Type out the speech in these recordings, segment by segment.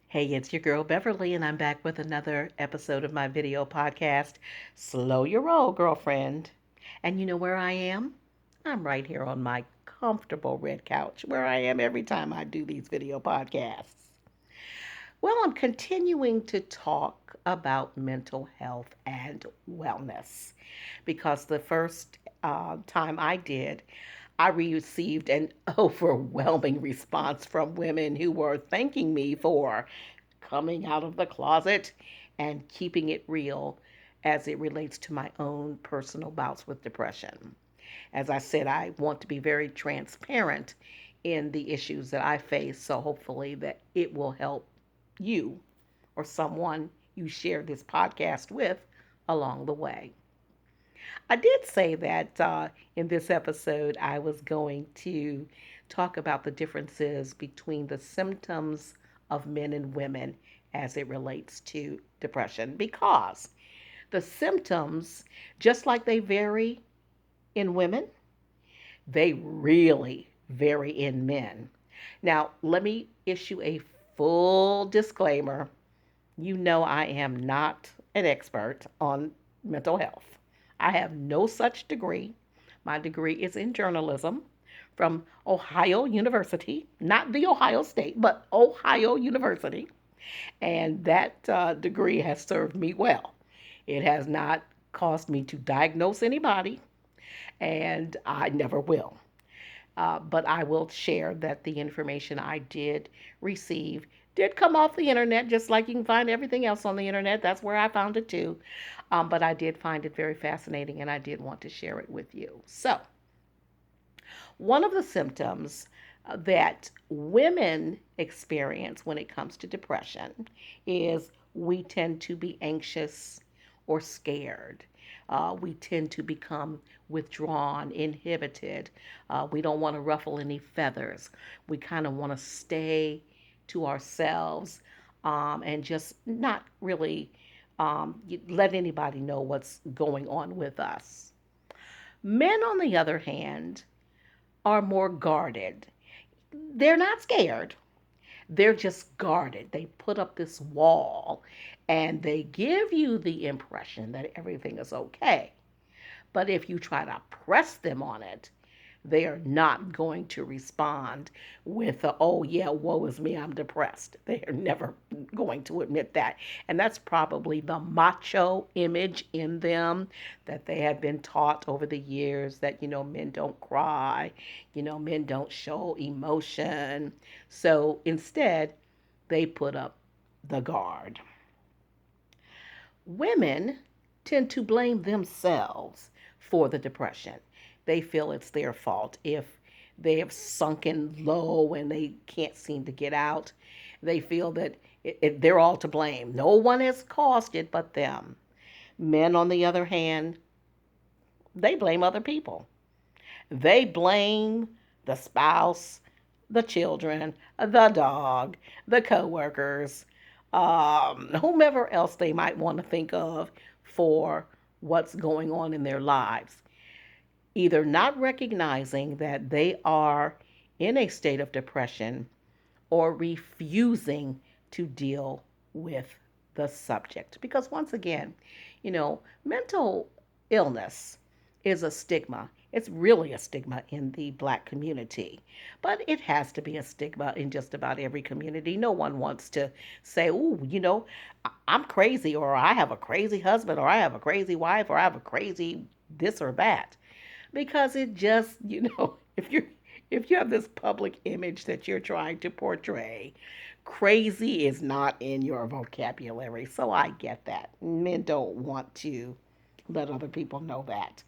Hey, it's your girl Beverly, and I'm back with another episode of my video podcast, Slow Your Roll, Girlfriend. And you know where I am? I'm right here on my comfortable red couch, where I am every time I do these video podcasts. Well, I'm continuing to talk about mental health and wellness because the first time I did, I received an overwhelming response from women who were thanking me for coming out of the closet and keeping it real as it relates to my own personal bouts with depression. As I said, I want to be very transparent in the issues that I face, so hopefully that it will help you or someone you share this podcast with along the way. I did say that in this episode I was going to talk about the differences between the symptoms of men and women as it relates to depression because the symptoms, just like they vary in women, they really vary in men. Now, let me issue a full disclaimer. You know, I am not an expert on mental health. I have no such degree. My degree is in journalism from Ohio University, not the Ohio State, but Ohio University. And that degree has served me well. It has not caused me to diagnose anybody, and I never will. But I will share that the information I did receive did come off the internet, just like you can find everything else on the internet. That's where I found it too. But I did find it very fascinating and I did want to share it with you. So, one of the symptoms that women experience when it comes to depression is we tend to be anxious or scared. We tend to become withdrawn, inhibited. We don't want to ruffle any feathers. We kind of want to stay to ourselves and just not really let anybody know what's going on with us. Men, on the other hand, are more guarded. They're not scared. They're just guarded. They put up this wall and they give you the impression that everything is okay. But if you try to press them on it, they are not going to respond with, oh, yeah, woe is me, I'm depressed. They are never going to admit that. And that's probably the macho image in them that they have been taught over the years that, men don't cry, men don't show emotion. So instead, they put up the guard. Women tend to blame themselves for the depression. They feel it's their fault if they have sunken low and they can't seem to get out. They feel that they're all to blame. No one has caused it but them. Men, on the other hand, they blame other people. They blame the spouse, the children, the dog, the coworkers, whomever else they might want to think of for what's going on in their lives. Either not recognizing that they are in a state of depression or refusing to deal with the subject. Because once again, mental illness is a stigma. It's really a stigma in the black community, but it has to be a stigma in just about every community. No one wants to say, oh, I'm crazy, or I have a crazy husband, or I have a crazy wife, or I have a crazy this or that. Because it just, if you have this public image that you're trying to portray, crazy is not in your vocabulary. So I get that. Men don't want to let other people know that.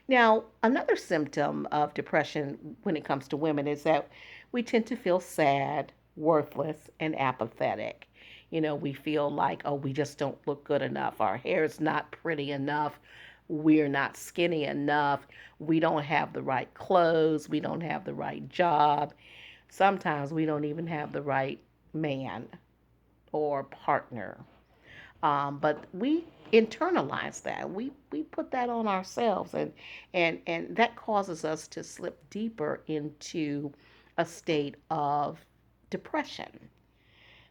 Now, another symptom of depression when it comes to women is that we tend to feel sad, worthless, and apathetic. We feel like, oh, we just don't look good enough. Our hair is not pretty enough. We're not skinny enough. We don't have the right clothes. We don't have the right job. Sometimes we don't even have the right man or partner. But we internalize that. We put that on ourselves, and that causes us to slip deeper into a state of depression.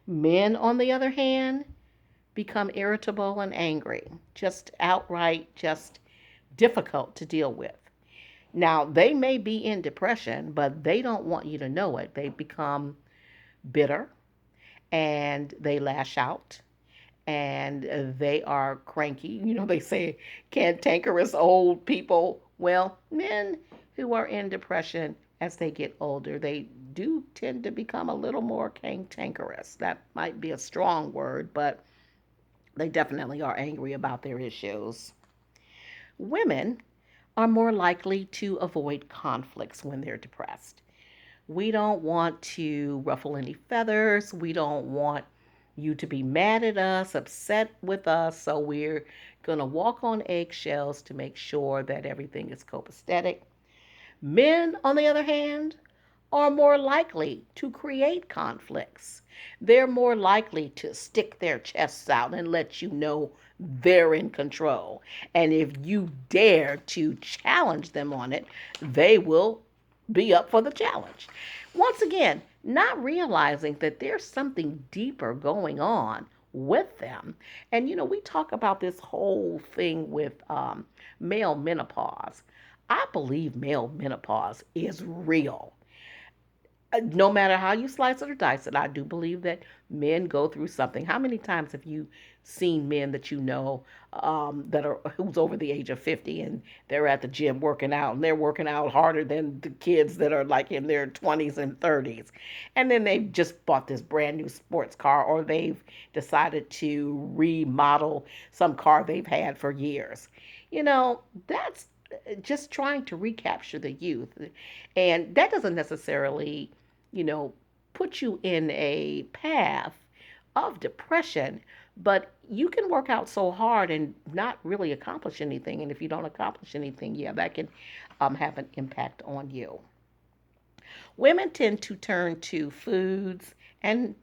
Men, on the other hand, become irritable and angry, just outright, just difficult to deal with. Now, they may be in depression, but they don't want you to know it. They become bitter and they lash out and they are cranky. You know, they say cantankerous old people. Well, men who are in depression as they get older, they do tend to become a little more cantankerous. That might be a strong word, but they definitely are angry about their issues. Women are more likely to avoid conflicts when they're depressed. We don't want to ruffle any feathers. We don't want you to be mad at us, upset with us. So we're going to walk on eggshells to make sure that everything is copacetic. Men, on the other hand, are more likely to create conflicts. They're more likely to stick their chests out and let you know they're in control. And if you dare to challenge them on it, they will be up for the challenge. Once again, not realizing that there's something deeper going on with them. And we talk about this whole thing with male menopause. I believe male menopause is real. No matter how you slice it or dice it, I do believe that men go through something. How many times have you seen men that you know that are who's over the age of 50 and they're at the gym working out and they're working out harder than the kids that are like in their 20s and 30s, and then they've just bought this brand new sports car or they've decided to remodel some car they've had for years. That's just trying to recapture the youth, and that doesn't necessarily you know, put you in a path of depression, but you can work out so hard and not really accomplish anything. And if you don't accomplish anything, yeah, that can have an impact on you. Women tend to turn to foods and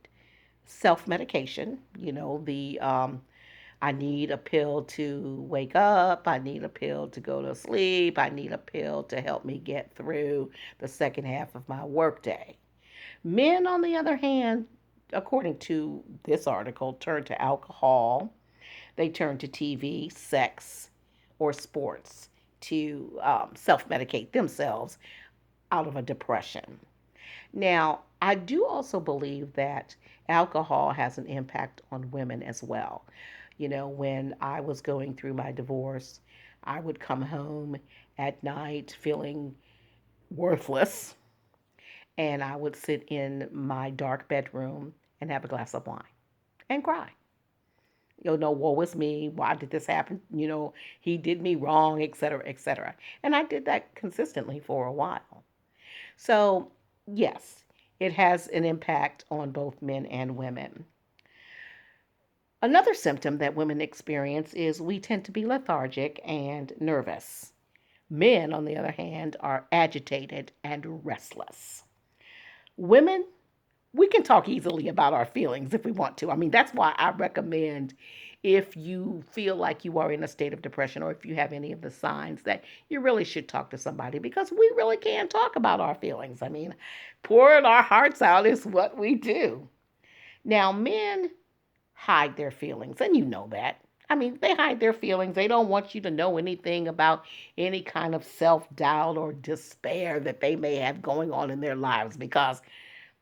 self medication. The I need a pill to wake up. I need a pill to go to sleep. I need a pill to help me get through the second half of my workday. Men, on the other hand, according to this article, turn to alcohol, they turn to TV, sex, or sports to self medicate themselves out of a depression. Now, I do also believe that alcohol has an impact on women as well. When I was going through my divorce, I would come home at night feeling worthless, and I would sit in my dark bedroom and have a glass of wine and cry. Woe is me. Why did this happen? He did me wrong, etc., etc. And I did that consistently for a while. So, yes, it has an impact on both men and women. Another symptom that women experience is we tend to be lethargic and nervous. Men, on the other hand, are agitated and restless. Women, we can talk easily about our feelings if we want to. I mean, that's why I recommend, if you feel like you are in a state of depression or if you have any of the signs, that you really should talk to somebody, because we really can talk about our feelings. I mean, pouring our hearts out is what we do. Now, men hide their feelings, and you know that. I mean, they hide their feelings. They don't want you to know anything about any kind of self doubt or despair that they may have going on in their lives, because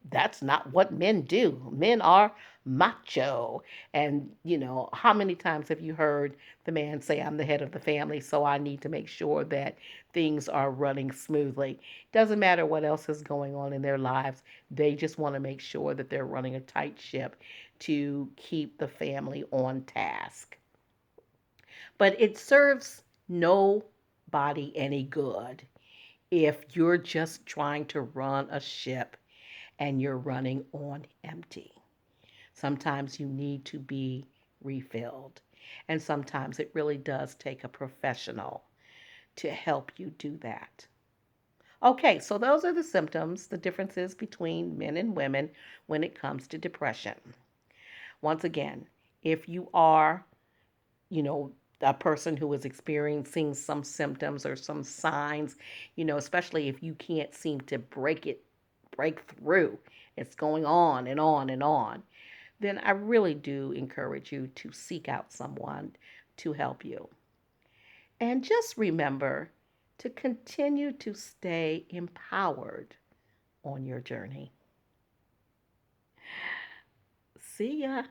that's not what men do. Men are macho. And, how many times have you heard the man say, I'm the head of the family, so I need to make sure that things are running smoothly? Doesn't matter what else is going on in their lives. They just want to make sure that they're running a tight ship to keep the family on task. But it serves nobody any good if you're just trying to run a ship and you're running on empty. Sometimes you need to be refilled. And sometimes it really does take a professional to help you do that. Okay, so those are the symptoms, the differences between men and women when it comes to depression. Once again, if you are, you know, a person who is experiencing some symptoms or some signs, especially if you can't seem to break through, it's going on and on and on, then I really do encourage you to seek out someone to help you. And just remember to continue to stay empowered on your journey. See ya.